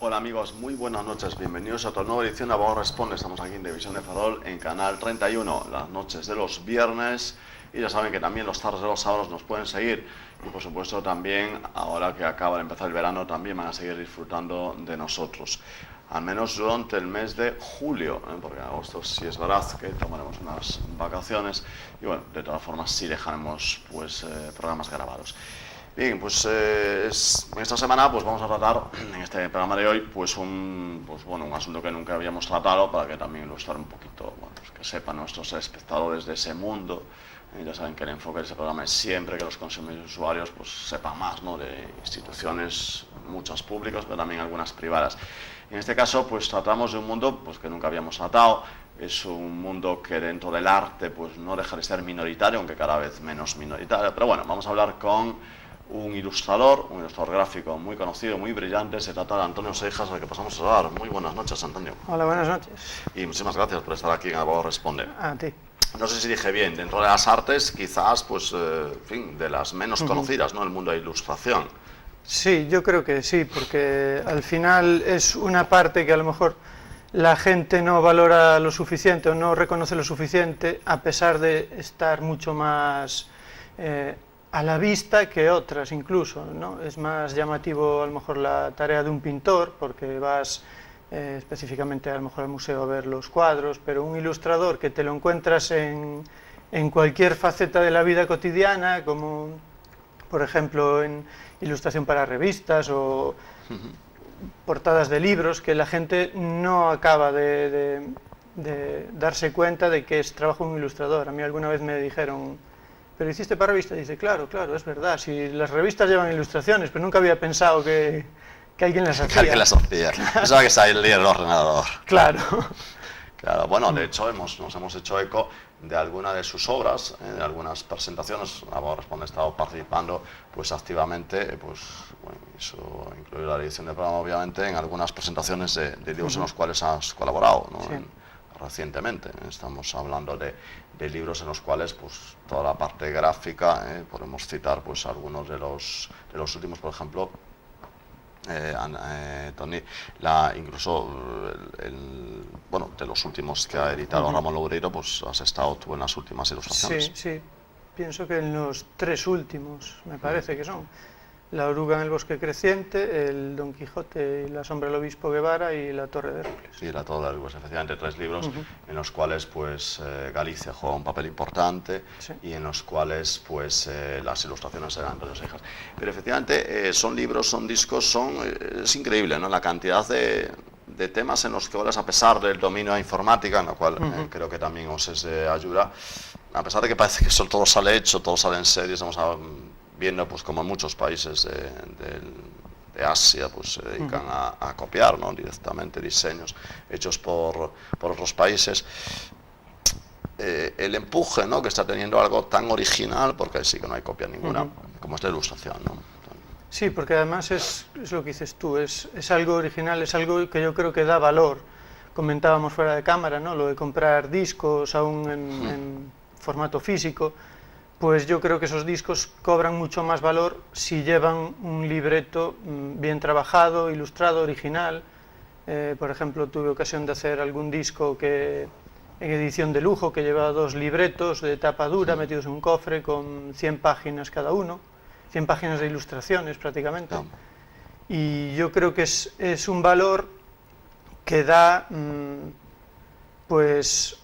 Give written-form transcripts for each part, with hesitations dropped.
Hola amigos, muy buenas noches, bienvenidos a otra nueva edición de Abogado Responde. Estamos aquí en División de Farol, en Canal 31, las noches de los viernes, y ya saben que también los tardes de los sábados nos pueden seguir, y por supuesto también, ahora que acaba de empezar el verano, también van a seguir disfrutando de nosotros, al menos durante el mes de julio, porque en agosto sí es verdad que tomaremos unas vacaciones, y bueno, de todas formas sí dejaremos pues programas grabados. Bien, pues esta semana pues vamos a tratar en este programa de hoy pues un asunto que nunca habíamos tratado, para que también ilustrar un poquito, bueno, pues que sepan nuestros espectadores de ese mundo. Ya saben que el enfoque de ese programa es siempre que los consumidores y usuarios pues sepan más, ¿no?, de instituciones, muchas públicas, pero también algunas privadas. En este caso pues tratamos de un mundo pues que nunca habíamos tratado. Es un mundo que dentro del arte pues no deja de ser minoritario, aunque cada vez menos minoritario. Pero bueno, vamos a hablar con un ilustrador gráfico muy conocido, muy brillante. Se trata de Antonio Seijas, al que pasamos a dar. Muy buenas noches, Antonio. Hola, buenas noches. Y muchísimas gracias por estar aquí en Abogado Responde. A ti. No sé si dije bien, dentro de las artes, quizás, pues, en fin, de las menos conocidas, ¿no?, el mundo de ilustración. Sí, yo creo que sí, porque al final es una parte que a lo mejor la gente no valora lo suficiente o no reconoce lo suficiente, a pesar de estar mucho más a la vista que otras incluso, ¿no? Es más llamativo a lo mejor la tarea de un pintor, porque vas específicamente a lo mejor al museo a ver los cuadros, pero un ilustrador que te lo encuentras en cualquier faceta de la vida cotidiana, como por ejemplo en ilustración para revistas o portadas de libros, que la gente no acaba de darse cuenta de que es trabajo de un ilustrador. A mí alguna vez me dijeron: ¿pero hiciste para revistas? Y dice: claro, es verdad, si las revistas llevan ilustraciones, pero nunca había pensado que alguien las hacía. Que alguien las hacía. Pensaba que está ahí el ordenador. Claro. Claro, bueno, de hecho nos hemos hecho eco de alguna de sus obras, de algunas presentaciones. Abogado Responde ha estado participando pues activamente, pues bueno, eso incluye la edición del programa, obviamente, en algunas presentaciones de libros en los cuales has colaborado, ¿no? Sí. Recientemente estamos hablando de libros en los cuales pues toda la parte gráfica, podemos citar pues algunos de los últimos, por ejemplo, Tony, incluso bueno, de los últimos que ha editado Ramón Loureiro, pues has estado tú en las últimas ilustraciones. Sí, pienso que en los 3 últimos, me parece que son La oruga en el bosque creciente, el Don Quijote y la sombra del obispo Guevara y la Torre de Hércules. Sí, la Torre de Hércules, efectivamente, 3 libros en los cuales pues Galicia juega un papel importante, sí, y en los cuales pues las ilustraciones eran Antonio Seijas. Pero efectivamente son libros, son discos, es increíble, ¿no?, la cantidad de temas en los que hablas, a pesar del dominio de informática, en lo cual creo que también os es de ayuda, a pesar de que parece que eso todo sale hecho, todo sale en serio. Estamos viendo pues como en muchos países de Asia pues se dedican a copiar, ¿no?, directamente diseños hechos por otros países. El empuje, ¿no?, que está teniendo algo tan original, porque sí que no hay copia ninguna, como es la ilustración, ¿no? Sí, porque además es lo que dices tú, es algo original, es algo que yo creo que da valor. Comentábamos fuera de cámara, ¿no?, lo de comprar discos aún en formato físico. Pues yo creo que esos discos cobran mucho más valor si llevan un libreto bien trabajado, ilustrado, original. Por ejemplo, tuve ocasión de hacer algún disco en edición de lujo, que lleva 2 libretos de tapa dura metidos en un cofre con 100 páginas cada uno, 100 páginas de ilustraciones prácticamente. Y yo creo que es un valor que da pues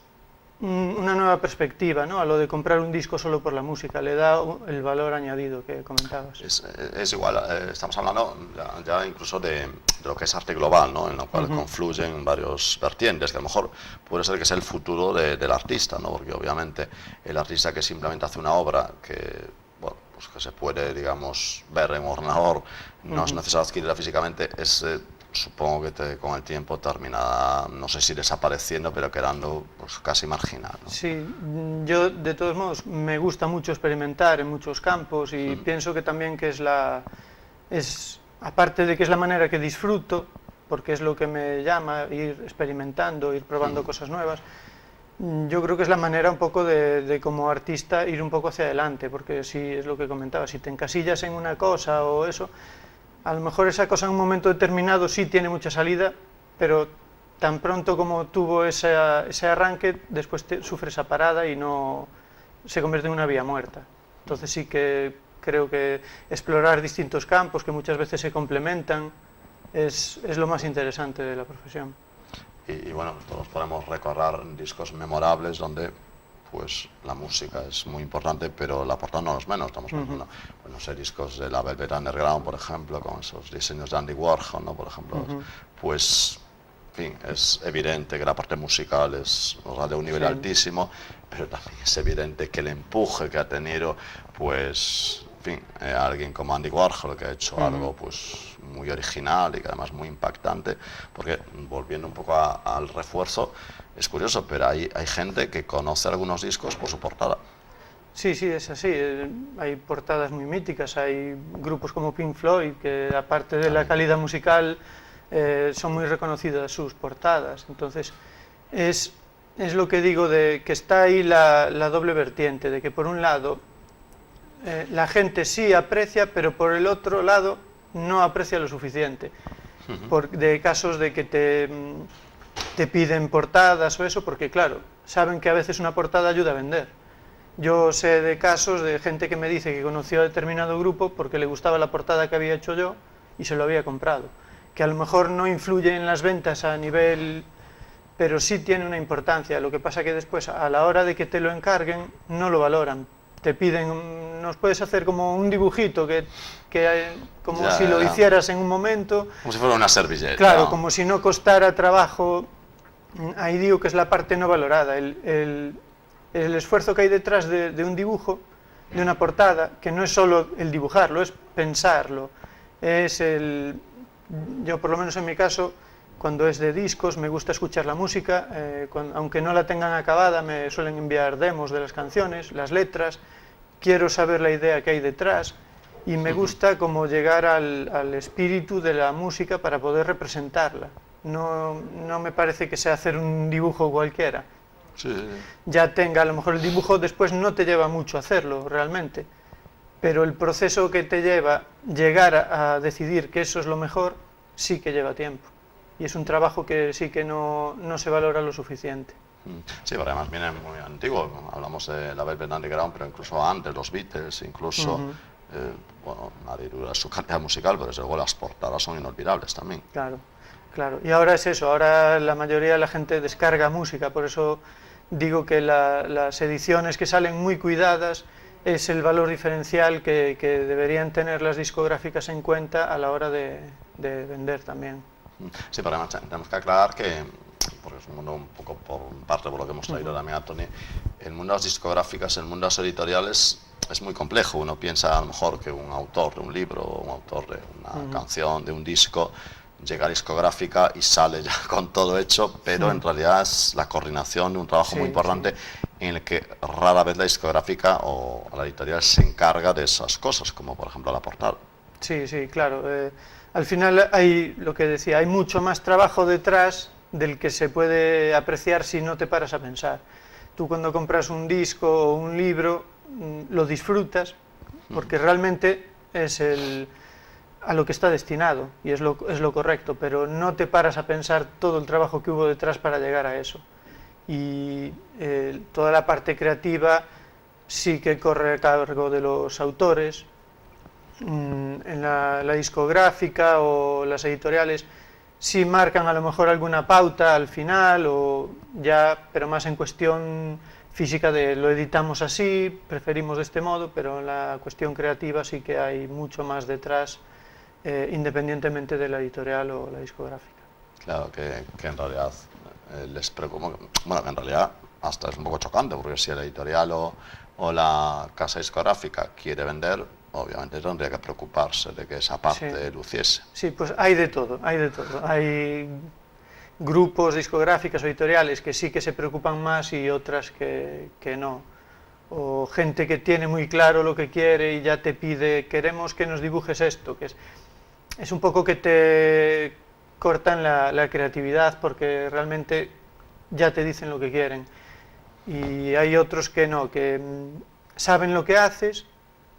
una nueva perspectiva, ¿no?, a lo de comprar un disco solo por la música. Le da el valor añadido que comentabas. Es igual, estamos hablando ya incluso de lo que es arte global, ¿no?, en lo cual confluyen varios vertientes, que a lo mejor puede ser que sea el futuro del artista, ¿no?, porque obviamente el artista que simplemente hace una obra que, bueno, pues que se puede, digamos, ver en un ordenador, no es necesario adquirirla físicamente, supongo que con el tiempo termina, no sé si desapareciendo, pero quedando pues casi marginal, ¿no? Sí, yo de todos modos me gusta mucho experimentar en muchos campos, y pienso que también que aparte de que es la manera que disfruto, porque es lo que me llama, ir experimentando, ir probando cosas nuevas, yo creo que es la manera un poco de como artista ir un poco hacia adelante, porque si es lo que comentaba, si te encasillas en una cosa o eso, A lo mejor esa cosa en un momento determinado sí tiene mucha salida, pero tan pronto como tuvo ese arranque, después sufre esa parada y no se convierte en una vía muerta. Entonces sí que creo que explorar distintos campos que muchas veces se complementan es lo más interesante de la profesión. Y bueno, todos podemos recordar discos memorables donde pues la música es muy importante, pero la portada no es menos. Estamos hablando, pues, no sé, discos de la Velvet Underground, por ejemplo, con esos diseños de Andy Warhol, ¿no? Por ejemplo, pues, en fin, es evidente que la parte musical es, o sea, de un nivel altísimo, pero también es evidente que el empuje que ha tenido, pues, en fin, alguien como Andy Warhol, que ha hecho algo, pues, muy original y que además muy impactante, porque, volviendo un poco al refuerzo, es curioso, pero hay gente que conoce algunos discos por su portada. Sí, sí, es así. Hay portadas muy míticas, hay grupos como Pink Floyd, que aparte de la calidad musical, son muy reconocidas sus portadas. Entonces, es lo que digo, de que está ahí la doble vertiente, de que por un lado la gente sí aprecia, pero por el otro lado no aprecia lo suficiente. De casos de que te piden portadas o eso, porque claro, saben que a veces una portada ayuda a vender. Yo sé de casos de gente que me dice que conoció a determinado grupo porque le gustaba la portada que había hecho yo y se lo había comprado, que a lo mejor no influye en las ventas a nivel, pero sí tiene una importancia. Lo que pasa que después, a la hora de que te lo encarguen, no lo valoran. Te piden, nos puedes hacer como un dibujito, como ya, si lo hicieras en un momento. Como si fuera una servilleta. Claro, como si no costara trabajo. Ahí digo que es la parte no valorada, el esfuerzo que hay detrás de un dibujo, de una portada, que no es solo el dibujarlo, es pensarlo. Yo, por lo menos en mi caso, cuando es de discos, me gusta escuchar la música, aunque no la tengan acabada, me suelen enviar demos de las canciones, las letras, quiero saber la idea que hay detrás, y me gusta como llegar al espíritu de la música para poder representarla. No me parece que sea hacer un dibujo cualquiera. Sí. Ya tenga, a lo mejor el dibujo después no te lleva mucho a hacerlo realmente, pero el proceso que te lleva llegar a decidir que eso es lo mejor, sí que lleva tiempo. Y es un trabajo que sí que no se valora lo suficiente. Sí, pero además viene muy antiguo. Hablamos de la Velvet Underground, pero incluso antes, los Beatles, incluso, bueno, nadie duda de su calidad musical, pero desde luego las portadas son inolvidables también. Claro, claro. Y ahora es eso, ahora la mayoría de la gente descarga música, por eso digo que las ediciones que salen muy cuidadas es el valor diferencial que deberían tener las discográficas en cuenta a la hora de vender también. Sí, pero además tenemos que aclarar que, porque es un mundo un poco por parte por lo que hemos traído también a Tony, el mundo de las discográficas, el mundo de las editoriales es muy complejo. Uno piensa a lo mejor que un autor de un libro, un autor de una canción, de un disco, llega a la discográfica y sale ya con todo hecho, pero en realidad es la coordinación de un trabajo muy importante en el que rara vez la discográfica o la editorial se encarga de esas cosas, como por ejemplo la portada. Sí, sí, claro. Al final hay, lo que decía, hay mucho más trabajo detrás del que se puede apreciar si no te paras a pensar. Tú cuando compras un disco o un libro lo disfrutas porque realmente es a lo que está destinado y es lo correcto, pero no te paras a pensar todo el trabajo que hubo detrás para llegar a eso. Y toda la parte creativa sí que corre a cargo de los autores. En la discográfica o las editoriales sí marcan a lo mejor alguna pauta al final, pero más en cuestión física de lo editamos así, preferimos de este modo, pero en la cuestión creativa sí que hay mucho más detrás, independientemente de la editorial o la discográfica. Claro, que en realidad les preocupa, bueno, que en realidad hasta es un poco chocante, porque si la editorial o la casa discográfica quiere vender, obviamente tendría que preocuparse de que esa parte luciese. Sí, pues hay de todo, hay de todo. Hay grupos discográficas o editoriales que sí que se preocupan más y otras que no. O gente que tiene muy claro lo que quiere y ya te pide, queremos que nos dibujes esto, que es un poco que te cortan la creatividad porque realmente ya te dicen lo que quieren. Y hay otros que no, que saben lo que haces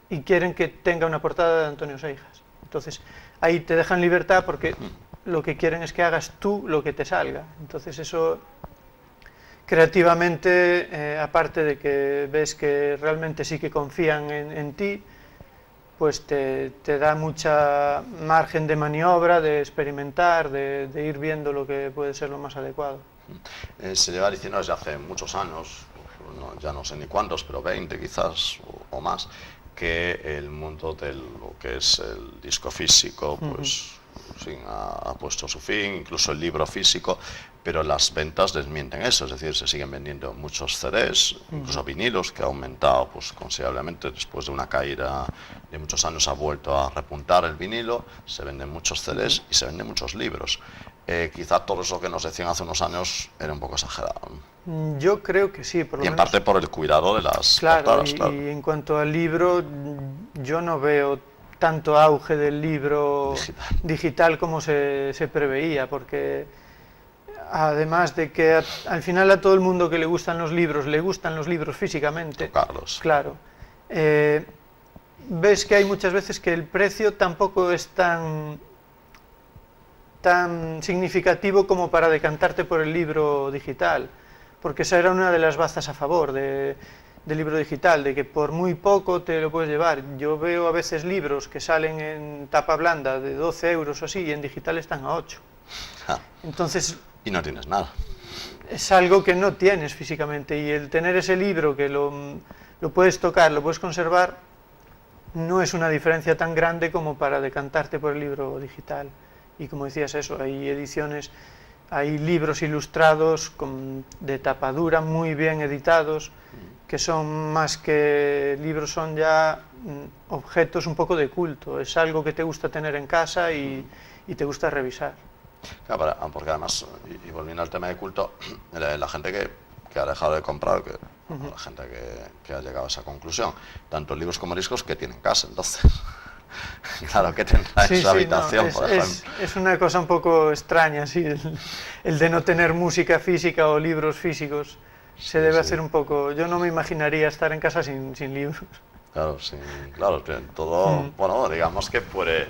y quieren que tenga una portada de Antonio Seijas. Entonces ahí te dejan libertad porque lo que quieren es que hagas tú lo que te salga. Entonces eso creativamente, aparte de que ves que realmente sí que confían en ti, pues te da mucha margen de maniobra, de experimentar, de ir viendo lo que puede ser lo más adecuado. Se lleva diciendo desde hace muchos años, ya no sé ni cuántos, pero 20 quizás o más, que el mundo de lo que es el disco físico, pues ha puesto su fin, incluso el libro físico, pero las ventas desmienten eso, es decir, se siguen vendiendo muchos CDs, incluso vinilos, que ha aumentado pues considerablemente después de una caída de muchos años, ha vuelto a repuntar el vinilo, se venden muchos CDs y se venden muchos libros. Quizá todo eso que nos decían hace unos años era un poco exagerado. Yo creo que sí, por lo y en menos, parte por el cuidado de las claro, portadas, claro. Y en cuanto al libro, yo no veo tanto auge del libro digital como se preveía, porque además de que al final a todo el mundo que le gustan los libros físicamente, Carlos. claro, ves que hay muchas veces que el precio tampoco es tan significativo como para decantarte por el libro digital, porque esa era una de las bazas a favor del libro digital, de que por muy poco te lo puedes llevar. Yo veo a veces libros que salen en tapa blanda de 12 euros o así, y en digital están a 8. Entonces, y no tienes nada. Es algo que no tienes físicamente, y el tener ese libro que lo puedes tocar, lo puedes conservar, no es una diferencia tan grande como para decantarte por el libro digital. Y como decías eso, hay ediciones, hay libros ilustrados de tapa dura, muy bien editados, que son más que libros, son ya objetos un poco de culto, es algo que te gusta tener en casa y te gusta revisar. Claro, porque además, y volviendo al tema de culto, la gente que ha dejado de comprar, la gente que ha llegado a esa conclusión, tanto libros como discos que tienen casa, entonces... Claro, que tendrá en su habitación, no, por ejemplo. Es una cosa un poco extraña, sí, el de no tener música física o libros físicos. Se debe hacer un poco... Yo no me imaginaría estar en casa sin libros. Claro, sí, claro, todo, bueno, digamos que puede...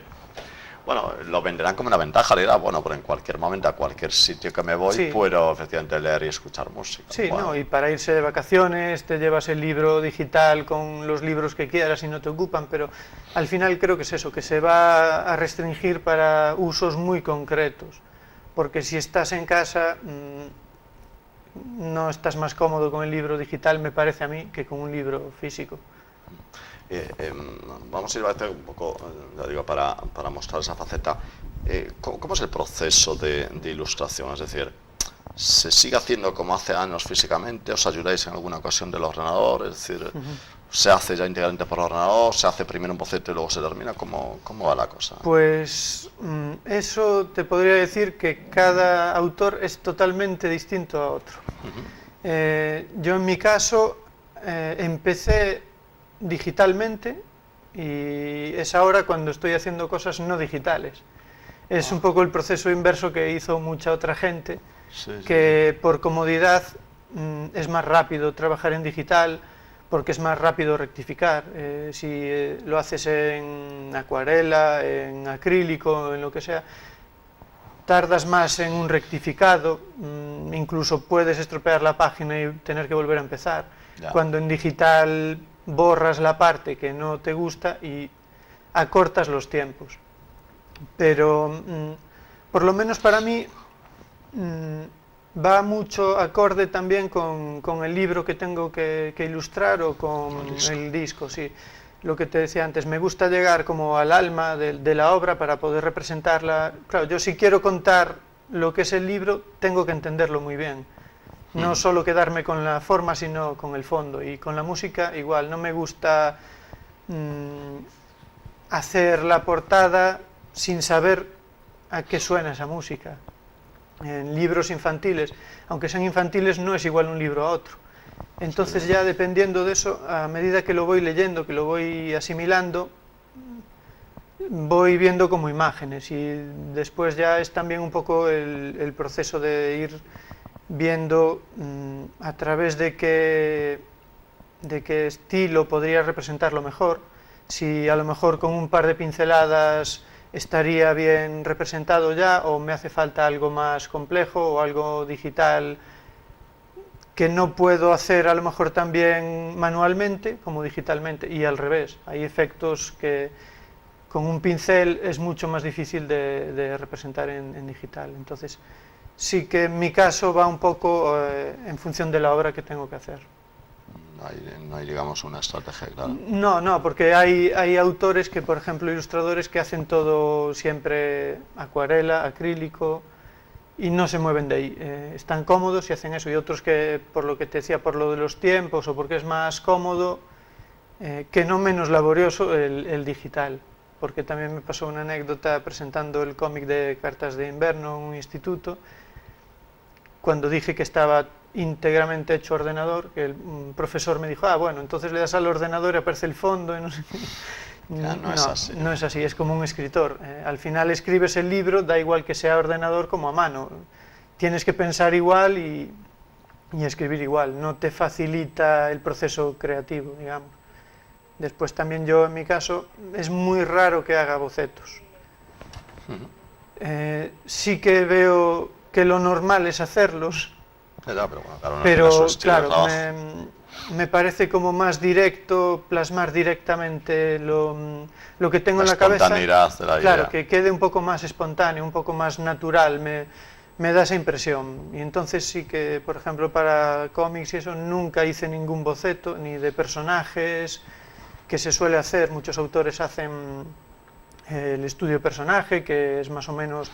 Bueno, lo venderán como una ventaja, dirá, bueno, pero en cualquier momento, a cualquier sitio que me voy, puedo efectivamente leer y escuchar música. Sí, no, y para irse de vacaciones te llevas el libro digital con los libros que quieras y no te ocupan, pero al final creo que es eso, que se va a restringir para usos muy concretos, porque si estás en casa no estás más cómodo con el libro digital, me parece a mí, que con un libro físico. Vamos a ir un poco, ya digo, para mostrar esa faceta. ¿Cómo es el proceso de ilustración? Es decir, ¿se sigue haciendo como hace años físicamente? ¿Os ayudáis en alguna ocasión del ordenador? Es decir, ¿se hace ya íntegramente por ordenador? ¿Se hace primero un boceto y luego se termina? ¿Cómo va la cosa? Pues eso te podría decir que cada autor es totalmente distinto a otro. Yo en mi caso empecé digitalmente y es ahora cuando estoy haciendo cosas no digitales. Es un poco el proceso inverso que hizo mucha otra gente, que por comodidad es más rápido trabajar en digital porque es más rápido rectificar. Si lo haces en acuarela, en acrílico, en lo que sea, tardas más en un rectificado, incluso puedes estropear la página y tener que volver a empezar. Cuando en digital borras la parte que no te gusta y acortas los tiempos. Pero por lo menos para mí va mucho acorde también con el libro que tengo que ilustrar o con el disco, sí. Lo que te decía antes, me gusta llegar como al alma de la obra para poder representarla. Claro, yo si quiero contar lo que es el libro, tengo que entenderlo muy bien. No solo quedarme con la forma, sino con el fondo. Y con la música igual, no me gusta hacer la portada sin saber a qué suena esa música. En libros infantiles, aunque sean infantiles, no es igual un libro a otro. Entonces ya dependiendo de eso, a medida que lo voy leyendo, que lo voy asimilando, voy viendo como imágenes, y después ya es también un poco el proceso de ir viendo a través de qué estilo podría representarlo mejor. Si a lo mejor con un par de pinceladas estaría bien representado ya, o me hace falta algo más complejo o algo digital que no puedo hacer a lo mejor tan bien manualmente como digitalmente, y al revés, hay efectos que con un pincel es mucho más difícil de representar en digital. Entonces sí que en mi caso va un poco en función de la obra que tengo que hacer. No hay, digamos, una estrategia clara. No, porque hay autores que, por ejemplo, ilustradores que hacen todo siempre acuarela, acrílico, y no se mueven de ahí. Están cómodos y hacen eso, y otros que, por lo que te decía, por lo de los tiempos o porque es más cómodo, que no menos laborioso, el digital. Porque también me pasó una anécdota presentando el cómic de Cartas de Invierno en un instituto, cuando dije que estaba íntegramente hecho ordenador, que el profesor me dijo, bueno, entonces le das al ordenador y aparece el fondo, y no sé. No es así. No es así, es como un escritor. Al final escribes el libro, da igual que sea ordenador como a mano. Tienes que pensar igual y escribir igual, no te facilita el proceso creativo, digamos. Después también yo, en mi caso, es muy raro que haga bocetos. Sí que veo que lo normal es hacerlos, pero claro, me parece como más directo plasmar directamente lo que tengo en la cabeza. La espontaneidad de la idea. Claro, que quede un poco más espontáneo, un poco más natural, me da esa impresión. Y entonces sí que, por ejemplo, para cómics y eso, nunca hice ningún boceto, ni de personajes, que se suele hacer. Muchos autores hacen el estudio de personaje, que es más o menos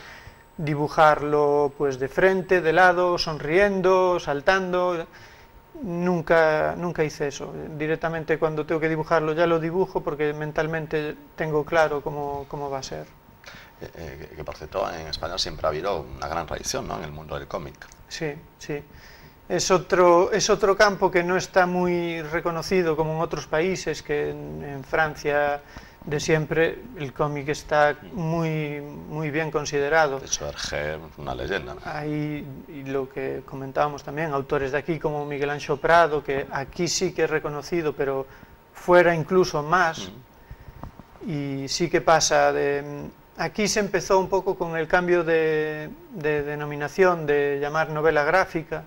dibujarlo pues de frente, de lado, sonriendo, saltando. Nunca hice eso. Directamente cuando tengo que dibujarlo ya lo dibujo porque mentalmente tengo claro cómo va a ser. Que por cierto, en España siempre ha habido una gran tradición, ¿no?, en el mundo del cómic. Sí. Es otro campo que no está muy reconocido como en otros países, que en Francia de siempre el cómic está muy bien considerado. De hecho, Hergé es una leyenda, ¿no? Hay, y lo que comentábamos también, autores de aquí como Miguel Anxo Prado, que aquí sí que es reconocido, pero fuera incluso más. Y sí que pasa aquí se empezó un poco con el cambio de denominación, de llamar novela gráfica.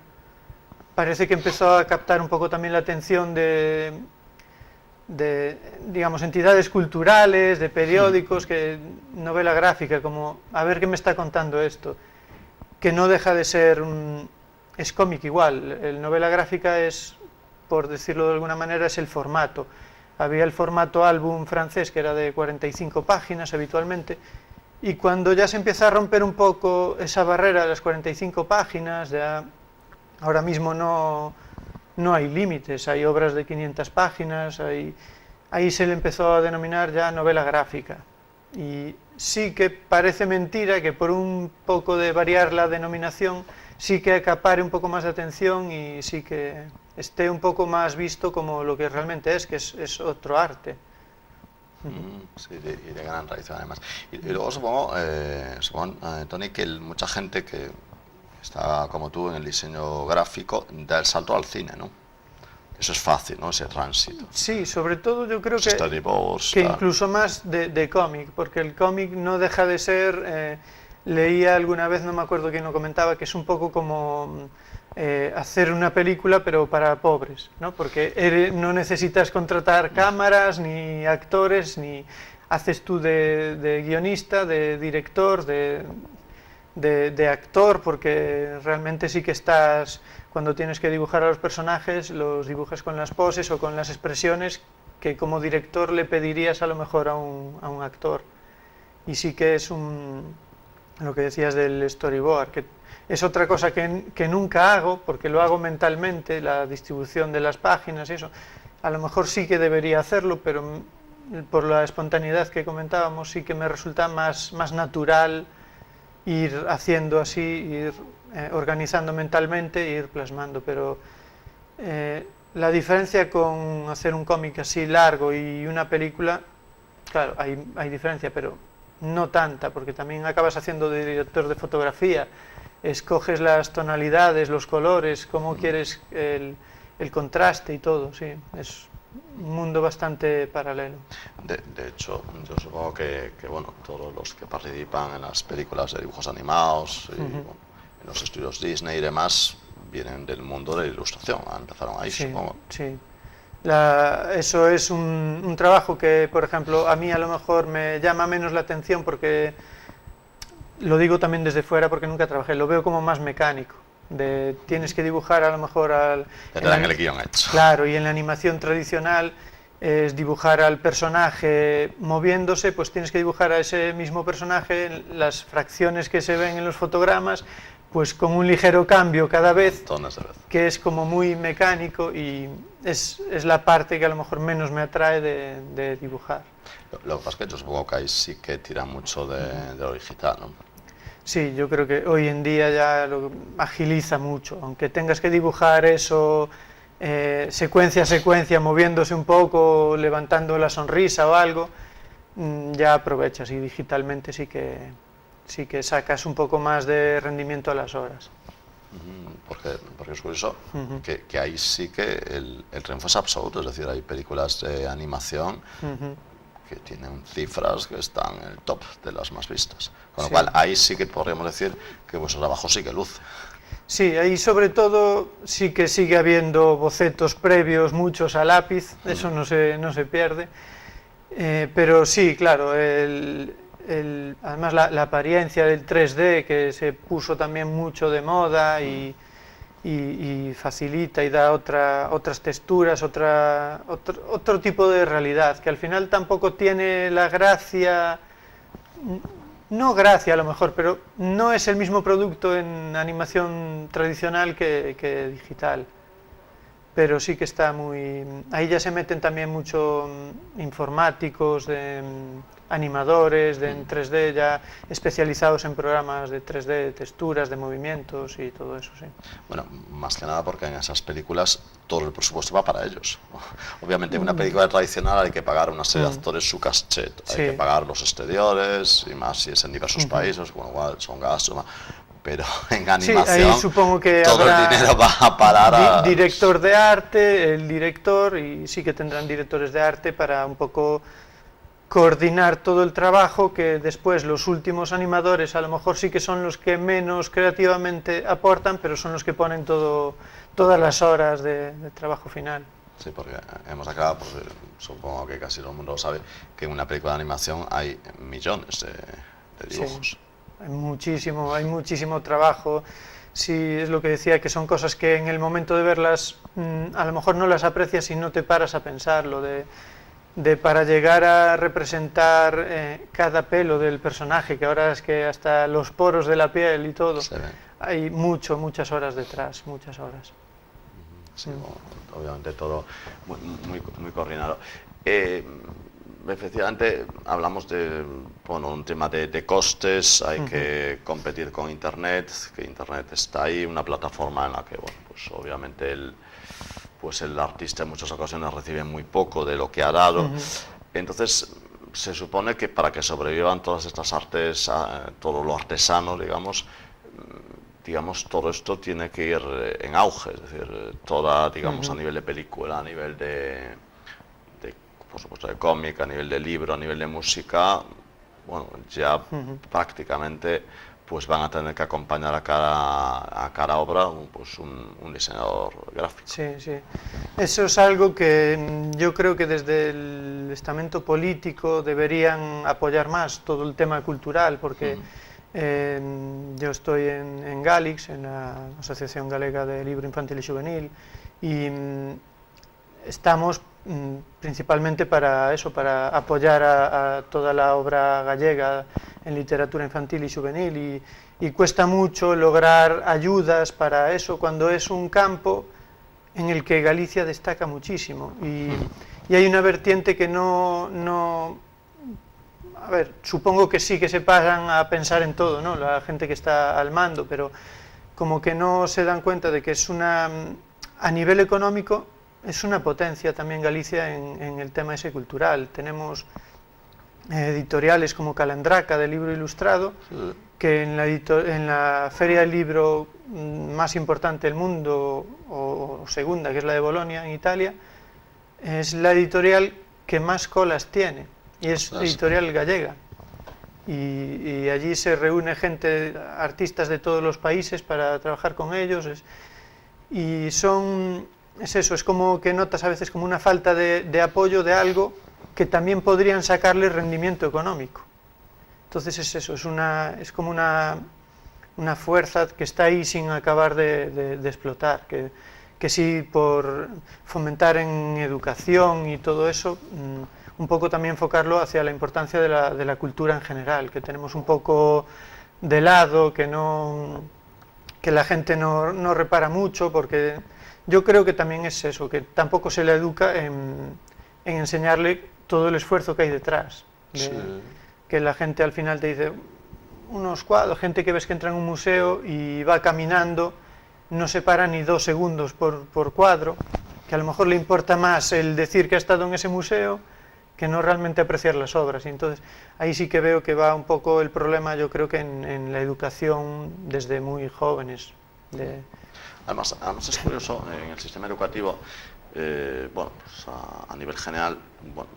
Parece que empezó a captar un poco también la atención de digamos, entidades culturales, de periódicos, que novela gráfica, como, a ver qué me está contando esto, que no deja de ser es cómic igual. El novela gráfica es, por decirlo de alguna manera, es el formato. Había el formato álbum francés, que era de 45 páginas habitualmente, y cuando ya se empieza a romper un poco esa barrera de las 45 páginas, ya ahora mismo no hay límites, hay obras de 500 páginas, ahí se le empezó a denominar ya novela gráfica. Y sí que parece mentira que por un poco de variar la denominación, sí que acapare un poco más de atención y sí que esté un poco más visto como lo que realmente es, que es otro arte. Sí, y de gran tradición además. Y luego supongo Tony, que mucha gente que está como tú en el diseño gráfico da el salto al cine, ¿no? Eso es fácil, ¿no?, ese tránsito. Sí, sobre todo yo creo que incluso más de cómic, porque el cómic no deja de ser, leía alguna vez, no me acuerdo quién lo comentaba, que es un poco como hacer una película pero para pobres, ¿no? Porque no necesitas contratar cámaras ni actores, ni haces tú de guionista, de director, de actor, porque realmente sí que estás, cuando tienes que dibujar a los personajes, los dibujas con las poses o con las expresiones que como director le pedirías a lo mejor a un actor. Y sí que es lo que decías del storyboard, que es otra cosa que nunca hago, porque lo hago mentalmente, la distribución de las páginas y eso. A lo mejor sí que debería hacerlo, pero por la espontaneidad que comentábamos, sí que me resulta más natural ir haciendo así, ir organizando mentalmente e ir plasmando. Pero la diferencia con hacer un cómic así largo y una película, claro, hay diferencia, pero no tanta, porque también acabas haciendo de director de fotografía, escoges las tonalidades, los colores, cómo quieres el contraste y todo, sí, un mundo bastante paralelo. De hecho, yo supongo que, bueno, todos los que participan en las películas de dibujos animados, y, bueno, en los estudios Disney y demás, vienen del mundo de la ilustración, empezaron ahí, Sí, supongo. sí. Eso es un trabajo que, por ejemplo, a mí a lo mejor me llama menos la atención porque, lo digo también desde fuera porque nunca trabajé, lo veo como más mecánico. Tienes que dibujar a lo mejor Te dan el guión hecho. Claro, y en la animación tradicional es dibujar al personaje moviéndose, pues tienes que dibujar a ese mismo personaje, las fracciones que se ven en los fotogramas, pues con un ligero cambio cada vez, que es como muy mecánico, y es la parte que a lo mejor menos me atrae de dibujar. Lo que pasa es que yo supongo que ahí sí que tira mucho de lo digital, ¿no? Sí, yo creo que hoy en día ya lo agiliza mucho, aunque tengas que dibujar eso secuencia a secuencia, moviéndose un poco, levantando la sonrisa o algo, ya aprovechas, y digitalmente sí que sacas un poco más de rendimiento a las horas. Porque es curioso que ahí sí que el triunfo es absoluto, es decir, hay películas de animación que tienen cifras que están en el top de las más vistas, con lo cual ahí sí que podríamos decir que vuestro trabajo sí que luce. Sí, ahí sobre todo sí que sigue habiendo bocetos previos, muchos a lápiz, eso no se pierde, pero sí, claro, además la apariencia del 3D, que se puso también mucho de moda y facilita y da otras texturas, otro tipo de realidad, que al final tampoco tiene la gracia, no gracia a lo mejor, pero no es el mismo producto en animación tradicional que digital. Pero sí que está muy... Ahí ya se meten también mucho informáticos, animadores en 3D, ya especializados en programas de 3D, de texturas, de movimientos y todo eso, sí. Bueno, más que nada porque en esas películas todo el presupuesto va para ellos. Obviamente en una película tradicional hay que pagar a una serie de actores su cachet, hay que pagar los exteriores, y más si es en diversos países, con lo cual son gastos, pero en animación sí, ahí supongo que todo el dinero va a parar a... Director de arte, el director, y sí que tendrán directores de arte para un poco coordinar todo el trabajo, que después los últimos animadores a lo mejor sí que son los que menos creativamente aportan, pero son los que ponen todas las horas de trabajo final. Sí, porque hemos acabado, porque supongo que casi todo el mundo lo sabe, que en una película de animación hay millones de dibujos. Sí. Hay muchísimo trabajo. Sí, es lo que decía, que son cosas que en el momento de verlas a lo mejor no las aprecias y no te paras a pensarlo, para llegar a representar cada pelo del personaje, que ahora es que hasta los poros de la piel y todo, hay muchas horas detrás, muchas horas. Sí, obviamente todo muy coordinado. Efectivamente, hablamos de un tema de costes, hay que competir con Internet, que Internet está ahí, una plataforma en la que, bueno, pues obviamente el artista en muchas ocasiones recibe muy poco de lo que ha dado. Entonces, se supone que para que sobrevivan todas estas artes, todo lo artesano, digamos, todo esto tiene que ir en auge, es decir, digamos, a nivel de película, a nivel por supuesto de cómic, a nivel de libro, a nivel de música, bueno, ya prácticamente pues van a tener que acompañar a cada obra pues un diseñador gráfico. Sí, sí. Eso es algo que yo creo que desde el estamento político deberían apoyar más, todo el tema cultural, porque yo estoy en Galix, en la Asociación Galega de Libro Infantil y Juvenil, y estamos principalmente para eso, para apoyar a toda la obra gallega en literatura infantil y juvenil, y cuesta mucho lograr ayudas para eso cuando es un campo en el que Galicia destaca muchísimo, y hay una vertiente que no a ver, supongo que sí que se pasan a pensar en todo, ¿no?, la gente que está al mando, pero como que no se dan cuenta de que a nivel económico es una potencia también Galicia en el tema ese cultural. Tenemos editoriales como Calandraca, de libro ilustrado, que en la feria del libro más importante del mundo, o segunda, que es la de Bolonia, en Italia, es la editorial que más colas tiene, y es editorial gallega. Y allí se reúne gente, artistas de todos los países para trabajar con ellos, es eso, es como que notas a veces como una falta de apoyo de algo que también podrían sacarle rendimiento económico. Entonces es eso, es como una fuerza que está ahí sin acabar de explotar, que sí, por fomentar en educación y todo eso, un poco también enfocarlo hacia la importancia de la cultura en general, que tenemos un poco de lado, que la gente no repara mucho, porque yo creo que también es eso, que tampoco se le educa en enseñarle todo el esfuerzo que hay detrás. Que la gente al final te dice, unos cuadros, gente que ves que entra en un museo y va caminando, no se para ni 2 segundos por cuadro, que a lo mejor le importa más el decir que ha estado en ese museo que no realmente apreciar las obras. Y entonces ahí sí que veo que va un poco el problema, yo creo que en la educación desde muy jóvenes. Además es curioso, en el sistema educativo, bueno, pues a nivel general, bueno,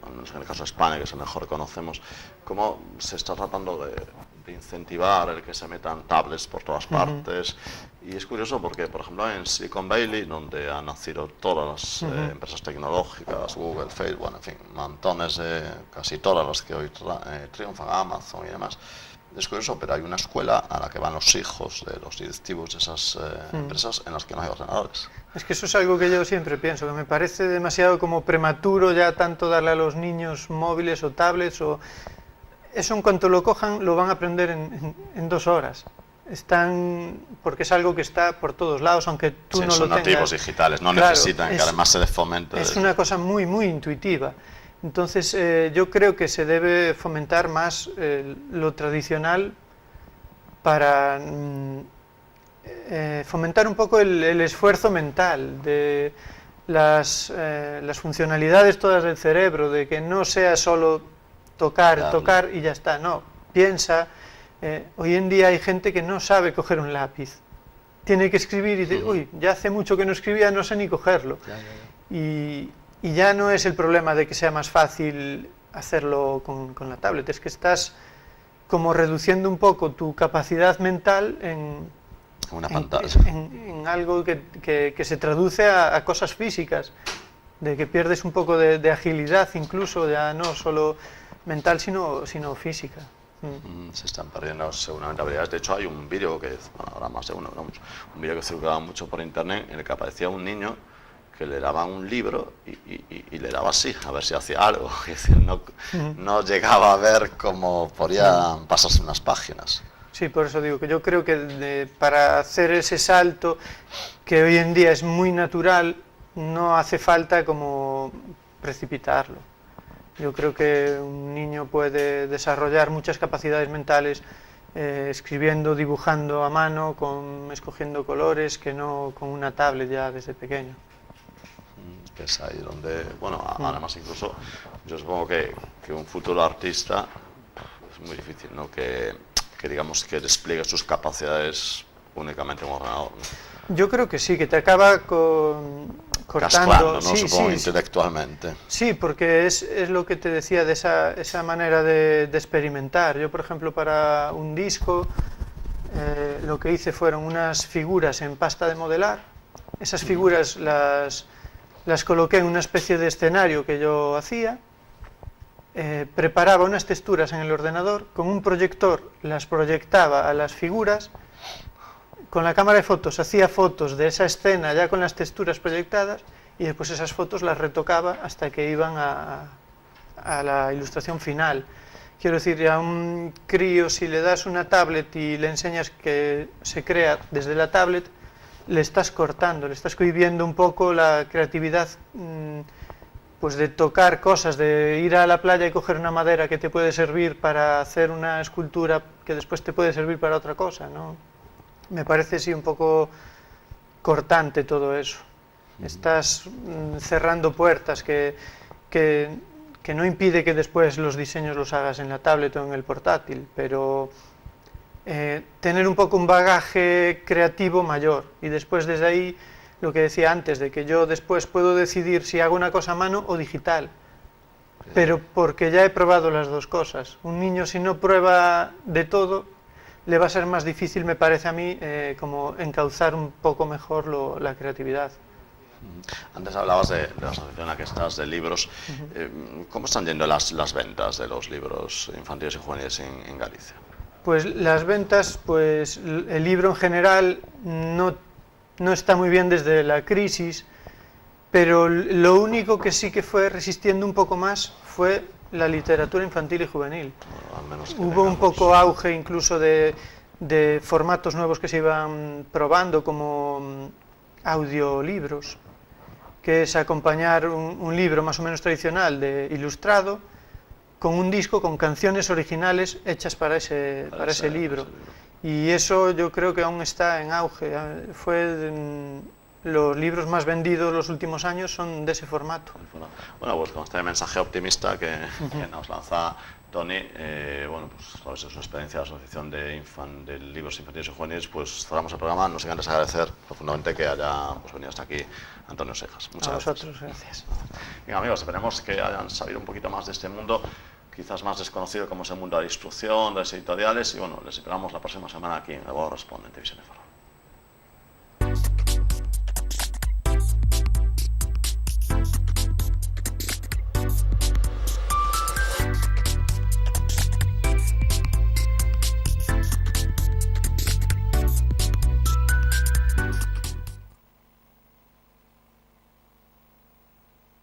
al menos en el caso de España, que es el mejor que conocemos, cómo se está tratando de incentivar el que se metan tablets por todas partes. Y es curioso porque, por ejemplo, en Silicon Valley, donde han nacido todas las empresas tecnológicas, Google, Facebook, bueno, en fin, montones, casi todas las que hoy triunfan, Amazon y demás. Es curioso, pero hay una escuela a la que van los hijos de los directivos de esas empresas en las que no hay ordenadores. Es que eso es algo que yo siempre pienso, que me parece demasiado como prematuro ya tanto darle a los niños móviles o tablets, o eso en cuanto lo cojan lo van a aprender en 2 horas. Porque es algo que está por todos lados, aunque tú no lo tengas. Son nativos digitales, no necesitan que además se les fomente. Es una cosa muy, muy intuitiva. Entonces yo creo que se debe fomentar más lo tradicional para fomentar un poco el esfuerzo mental, de las funcionalidades todas del cerebro, de que no sea solo tocar y ya está, no, piensa. Hoy en día hay gente que no sabe coger un lápiz, tiene que escribir y dice, uy, ya hace mucho que no escribía, no sé ni cogerlo. Y ya no es el problema de que sea más fácil hacerlo con la tablet, es que estás como reduciendo un poco tu capacidad mental en una pantalla, en algo que se traduce a cosas físicas, de que pierdes un poco de agilidad, incluso ya no solo mental sino física. Se están perdiendo seguramente habilidades. De hecho, hay un vídeo que, bueno, ahora más de uno, un vídeo que circulaba mucho por internet en el que aparecía un niño que le daba un libro y le daba así, a ver si hacía algo. Es decir, no llegaba a ver cómo podían pasarse unas páginas. Sí, por eso digo que yo creo que para hacer ese salto, que hoy en día es muy natural, no hace falta como precipitarlo. Yo creo que un niño puede desarrollar muchas capacidades mentales escribiendo, dibujando a mano, escogiendo colores, que no con una tablet ya desde pequeño. Es ahí donde, bueno, además incluso yo supongo que un futuro artista es muy difícil, ¿no? Que digamos que despliegue sus capacidades únicamente en un ordenador, ¿no? Yo creo que sí, que te acaba cortando, ¿no? Supongo intelectualmente. Sí, porque es lo que te decía de esa manera de experimentar. Yo, por ejemplo, para un disco lo que hice fueron unas figuras en pasta de modelar. Esas figuras las coloqué en una especie de escenario que yo hacía, preparaba unas texturas en el ordenador, con un proyector las proyectaba a las figuras, con la cámara de fotos hacía fotos de esa escena ya con las texturas proyectadas y después esas fotos las retocaba hasta que iban a la ilustración final. Quiero decir, a un crío, si le das una tablet y le enseñas que se crea desde la tablet, le estás cortando, le estás cohibiendo un poco la creatividad, pues de tocar cosas, de ir a la playa y coger una madera que te puede servir para hacer una escultura que después te puede servir para otra cosa, ¿no? Me parece sí un poco cortante todo eso. Estás cerrando puertas que no impide que después los diseños los hagas en la tablet o en el portátil, pero tener un poco un bagaje creativo mayor y después desde ahí lo que decía antes, de que yo después puedo decidir si hago una cosa a mano o digital, pero porque ya he probado las dos cosas. Un niño, si no prueba de todo, le va a ser más difícil, me parece a mí, como encauzar un poco mejor la creatividad. Antes hablabas de la asociación en la que estás, de libros. ¿Cómo están yendo las ventas de los libros infantiles y juveniles en Galicia? Pues las ventas, pues el libro en general no está muy bien desde la crisis, pero lo único que sí que fue resistiendo un poco más fue la literatura infantil y juvenil. Bueno, al menos Hubo un poco auge incluso de formatos nuevos que se iban probando, como audiolibros, que es acompañar un libro más o menos tradicional ilustrado con un disco con canciones originales hechas para ese libro. Y eso yo creo que aún está en auge. Los libros más vendidos los últimos años son de ese formato. Bueno, pues con este mensaje optimista que nos lanza Toni, bueno, pues a su experiencia de la Asociación de Libros Infantiles y Juveniles, pues cerramos el programa. No sé qué antes agradecer profundamente que haya venido hasta aquí Antonio Seijas. Muchas gracias. A vosotros, gracias. Bien, amigos, esperemos que hayan sabido un poquito más de este mundo, quizás más desconocido como es el mundo de la instrucción, de las editoriales, y bueno, les esperamos la próxima semana aquí en El Abogado Responde en Televisión de Faro.